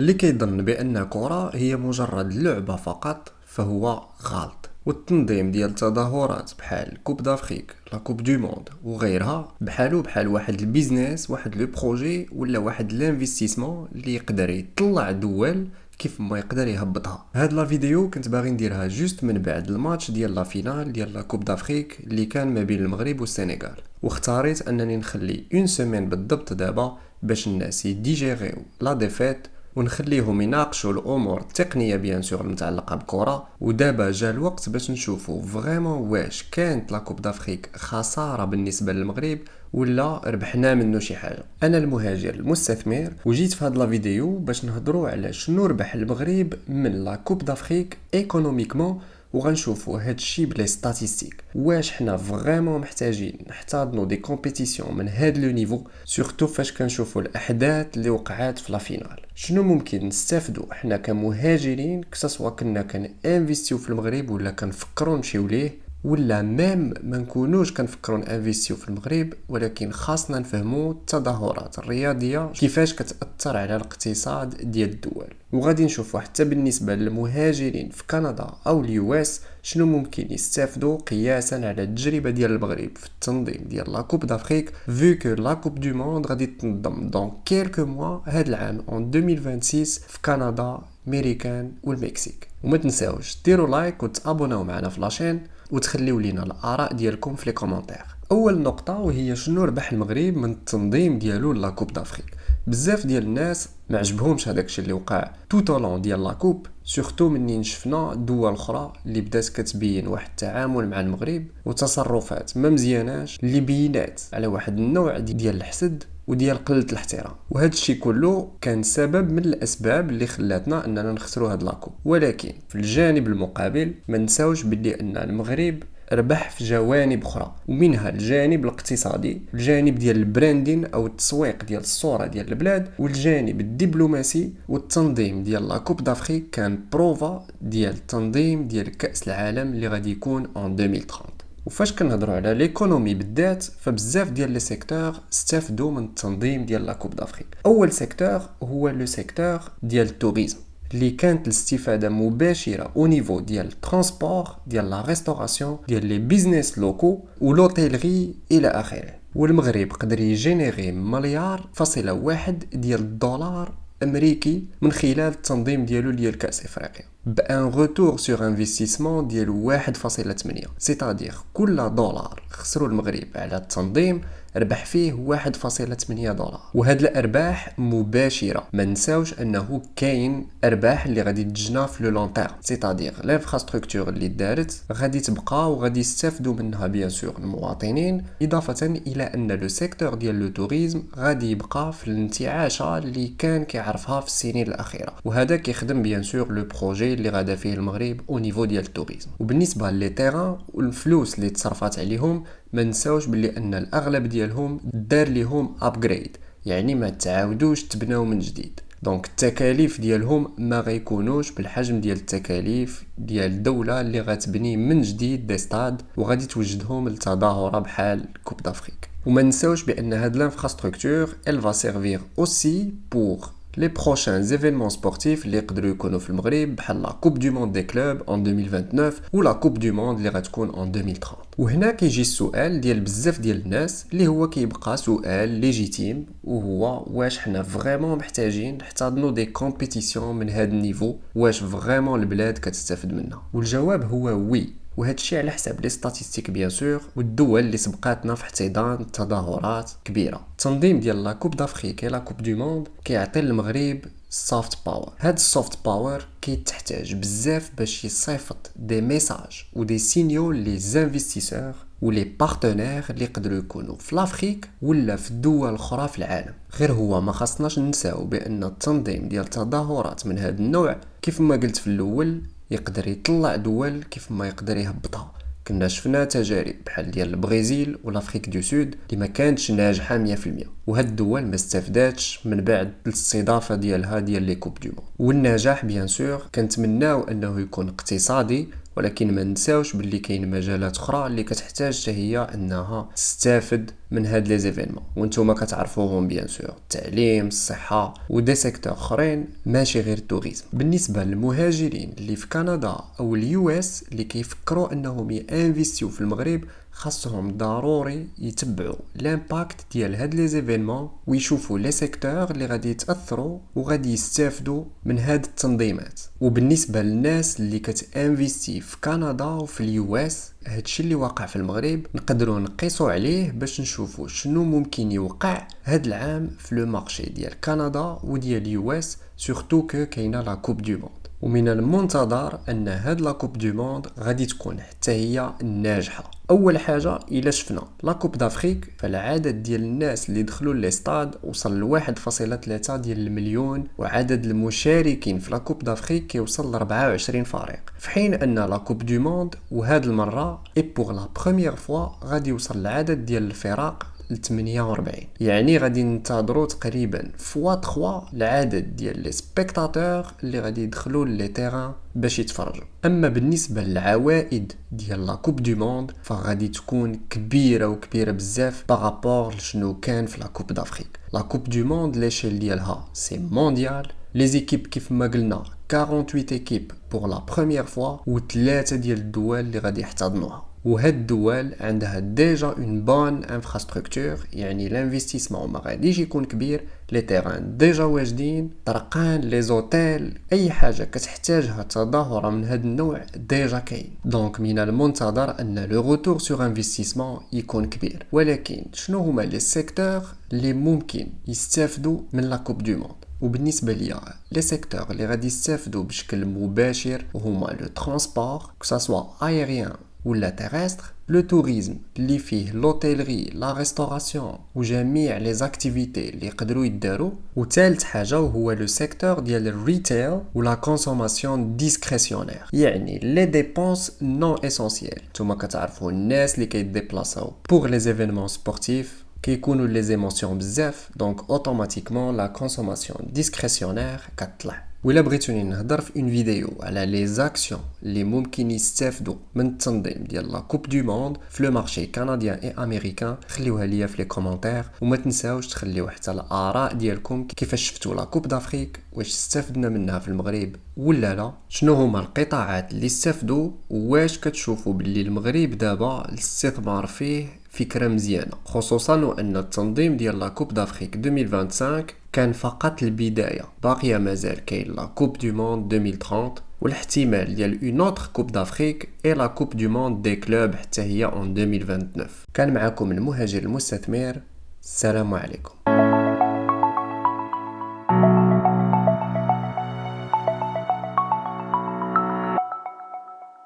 اللي كيظن بأن كرة هي مجرد لعبة فقط فهو غلط. والتنظيم ديال التظاهرات بحال كوب دافريك لا كوب دو موند وغيرها بحال واحد البيزنس، واحد لو بروجي ولا واحد لانفستيسمون اللي يقدر يطلع دول كيف ما يقدر يهبطها. هاد لا فيديو كنت باغي نديرها جوست من بعد الماتش ديال لا فينال ديال لا كوب دافريك اللي كان ما بين المغرب والسنغال، واختاريت انني نخلي اون سيمين بالضبط دابا باش الناس يديجيريو لا ديفيت ونخليهم يناقشوا الامور التقنيه بيان سور المتعلقه بكره. ودابا جا الوقت باش نشوفوا فريمون واش كانت لا كوب دافريك خساره بالنسبه للمغرب ولا ربحنا منه شي حاجه. انا المهاجر المستثمر وجيت في هاد لا فيديو باش نهضروا على شنو ربح المغرب من لا كوب دافريك ايكونوميكمون، وغنشوفوا هاد الشيء بلي ستاتيستيك. واش حنا فريمون محتاجين نحتضنوا دي كومبيتيسيون من هاد لو نيفو، سورتو فاش كنشوفوا الاحداث اللي وقعات في لا فينال. شنو ممكن نستافدوا حنا كمهاجرين كسوا كنا كنانفيستيو في المغرب ولا كنفكروا نمشيو ليه، ولا ميم ما نكونوش كنفكروا انفيستيو في المغرب ولكن خاصنا نفهموا التظاهرات الرياضيه كيفاش كتاثر على الاقتصاد ديال الدول. وغادي نشوفوا حتى بالنسبه للمهاجرين في كندا او اليو اس شنو ممكن يستافدوا قياسا على التجربه ديال المغرب في التنظيم ديال لا كوب دافريك، فيو كو لا كوب دو موند غادي تنظم دون كيلكو موا هاد العام اون 2026 في كندا، ميريكان والمكسيك. وما تنساوش ديروا لايك وتابوناو معنا في لاشين وتخليو لينا الاراء ديالكم في لي كومونتير. اول نقطه وهي شنو ربح المغرب من التنظيم ديالو لا كوب دافريك. بزاف ديال الناس ما عجبهمش هذاك الشيء اللي وقع طولون ديال لا كوب، سورتو منين شفنا دول اخرى اللي بدات كتبين واحد التعامل مع المغرب وتصرفات ما مزياناش اللي بينات على واحد النوع ديال الحسد وديال قلة الاحترام. وهذا الشيء كله كان سبب من الاسباب اللي خلاتنا اننا نخسروا هاد لاكوب. ولكن في الجانب المقابل ما نساوش بلي ان المغرب ربح في جوانب اخرى، ومنها الجانب الاقتصادي، الجانب ديال البراندين او التسويق ديال الصوره ديال البلاد، والجانب الدبلوماسي. والتنظيم ديال لا كوب دافريك كان بروفا ديال التنظيم ديال كاس العالم اللي غادي يكون ان 2030. وفاش كنهضروا على ليكونومي بالذات فبزاف ديال لي سيكتور استفدوا من التنظيم ديال لا كوب دافريك. اول سيكتور هو لو سيكتور ديال التوريزم اللي كانت الاستفاده مباشره او نيفو ديال الترونسبور، ديال لا ريستوراسيون، ديال لي بيزنس لوكو ولوتيلري الى اخره. والمغرب قدر يجينيري مليار فاصلة واحد ديال الدولار امريكي من خلال التنظيم ديالو ديال كاس افريقيا بان روتور سور انفستيسمون ديال 1.8. سيتادير كل دولار خسروا المغرب على التنظيم ربح فيه 1.8 دولار. وهاد الارباح مباشره. ما نساوش انه كاين ارباح اللي غادي تجنا في لو لون تيرم، سيتادير لانفراستركتور اللي دارت غادي تبقى وغادي يستافدوا منها بيان سور المواطنين، اضافه الى ان لو سيكتور ديال لو توريزم غادي يبقى في الانتعاشه اللي كان كيعرفها في السنين الاخيره. وهذا كيخدم بيان سور لو بروجي اللي غادا فيه المغرب او نيفو ديال التوريزم. وبالنسبه لي تيران والفلوس اللي تصرفات عليهم ما نساوش بلي ان الاغلب ديالهم دار ليهم ابجريد، يعني ما تعاودوش تبناو من جديد. دونك التكاليف ديالهم ما غيكونوش بالحجم ديال التكاليف ديال الدوله اللي غتبني من جديد دي ستاد وغادي توجدهم للتظاهره بحال كوب دافريك. وما نساوش بان هاد لانفراستركتور elle va servir aussi pour les prochains événements sportifs اللي يقدروا يكونوا في المغرب بحال لا كوب دو موند دي كلوب en 2029 ولا كوب دو موند اللي غتكون en 2030. وهنا كيجي السؤال ديال بزاف ديال الناس اللي هو كيبقى سؤال ليجيتيم، وهو واش حنا فريمون محتاجين نحتضنوا دي كومبيتيسيون من هذا النيفو؟ واش فريمون البلاد كتستافد منها؟ والجواب هو وي. وهذا الشيء على حساب لي ستاتيستيك بيان سور والدول اللي سبقاتنا في احتضان تظاهرات كبيره. التنظيم ديال لا كوب دافريك لا كوب دو موند كيعطي المغرب سوفت باور. هاد السوفت باور كيتحتاج بزاف باش يصيفط دي ميساج ودي سينيو لي زانفستيسور ولي بارتنير اللي يقدروا يكونوا في لافريك ولا في الدول الاخرى في العالم. غير هو ما خصناش ننساو بان التنظيم ديال تظاهرات من هذا النوع كيف ما قلت في الاول يقدر يطلع دول كيف ما يقدر يهبطها. كنا شفنا تجارب بحال ديال البرازيل والافريك دو سود اللي ما كانتش ناجحه 100%، وهاد الدول ما استفداتش من بعد الاستضافه ديالها ديال لي كوب دو موند. والنجاح بيان سور كنتمناو انه يكون اقتصادي ولكن ما ننساوش باللي كاين مجالات اخرى اللي كتحتاج حتى هي انها تستافد من هاد لي زيفينمون، وانتم كتعرفوهم بيان سور: التعليم، الصحه ودي سيكتور اخرين ماشي غير التوريزم. بالنسبه للمهاجرين اللي في كندا او اليو اس اللي كيفكروا انهم ينفيستيو في المغرب، خاصهم ضروري يتبعوا لامباكت ديال هاد لي زيفينمون ويشوفوا لي سيكتور اللي غادي يتاثروا وغادي يستافدوا من هاد التنظيمات. وبالنسبه للناس اللي كتانفيستي في كندا وفي اليو اس، هادشي اللي واقع في المغرب نقدروا نقيسوا عليه باش نشوفوا شنو ممكن يوقع هاد العام في لو مارشي ديال كندا وديال اليو اس، سورتو كاينه لا كوب دو موند. ومن المنتظر ان هاد لا كوب دو موند غادي تكون حتى هي ناجحه. اول حاجه الا شفنا لا كوب دافريك، فالعدد ديال الناس اللي دخلوا للاستاد وصل ل 1.3 ديال المليون، وعدد المشاركين في لا كوب دافريك كيوصل ل 24 فريق، في حين ان لا كوب دو موند وهاد المره اي بوغ لا بروميير فوا غادي يوصل العدد ديال الفرق ل 48. يعني غادي ننتظروا تقريبا فوا 3 العدد ديال لي سبيكتاتور اللي غادي يدخلوا لي تيران باش يتفرجوا. اما بالنسبه للعوائد ديال لا كوب دو موند فغادي تكون كبيره بزاف بارابور لشنو كان في لا كوب دافريك. لا كوب دو موند ليشيل ديالها سي مونديال، لي زيكيب كيف ما قلنا 48 ايكيب بور لا بروميير فوا، وثلاثه ديال الدول اللي غادي يحتضنوها. وهاد الدول عندها ديجا اون بون انفراستركتور، يعني الانفستيسمون ما غاديش يكون كبير، لي تيران ديجا واجدين، طرقان، لي زوتيل، اي حاجه كتحتاجها تظاهره من هاد النوع ديجا كاين. دونك من المنتظر ان لو روتور سور انفستيسمون يكون كبير. ولكن شنو هما لي سيكتور اللي ممكن يستافدوا من لا كوب دو موند؟ وبالنسبه ليا لي سيكتور اللي غادي يستافدوا بشكل مباشر هما لو ترونسبور، كسوا ايريان ولا تيرستر، لو توريزم اللي فيه لوتيلري، لا ريستوراسيون وجميع لي زاكتيفيتي اللي يقدروا يداروا، وثالث حاجه وهو لو سيكتور ديال الريتيل ولا كونسوماسيون ديسكريسيونير، يعني لي ديبونس نون اسونسييل. نتوما كتعرفوا الناس اللي كيديبلاساو بوغ لي زيفينمون سبورتيف كيكونوا لي زيموسيون بزاف، دونك اوتوماتيكمون لا كونسوماسيون ديسكريسيونير كتطلع. ولا بغيتوني نهضر في اون فيديو على لي زاكسيون اللي ممكن يستافدوا من التنظيم ديال لا كوب دو موند في لو مارشي كنديان اي امريكان، خليوها ليا في لي كومونتير، وما تنساوش تخليو حتى الاراء ديالكم كيفاش شفتوا لا كوب دافريك، واش استفدنا منها في المغرب ولا لا، شنو هما القطاعات اللي استفدوا، واش كتشوفوا باللي المغرب دابا الاستثمار فيه فكرة مزيانة، خصوصا وأن التنظيم ديال لا كوب دافريك 2025 كان فقط البداية، باقية مازال كاين لا كوب دو موند 2030 والاحتمال ديال اون اوتر كوب دافريك اي لا كوب دو موند دي كلوب حتى هي en 2029. كان معكم المهاجر المستثمر، السلام عليكم.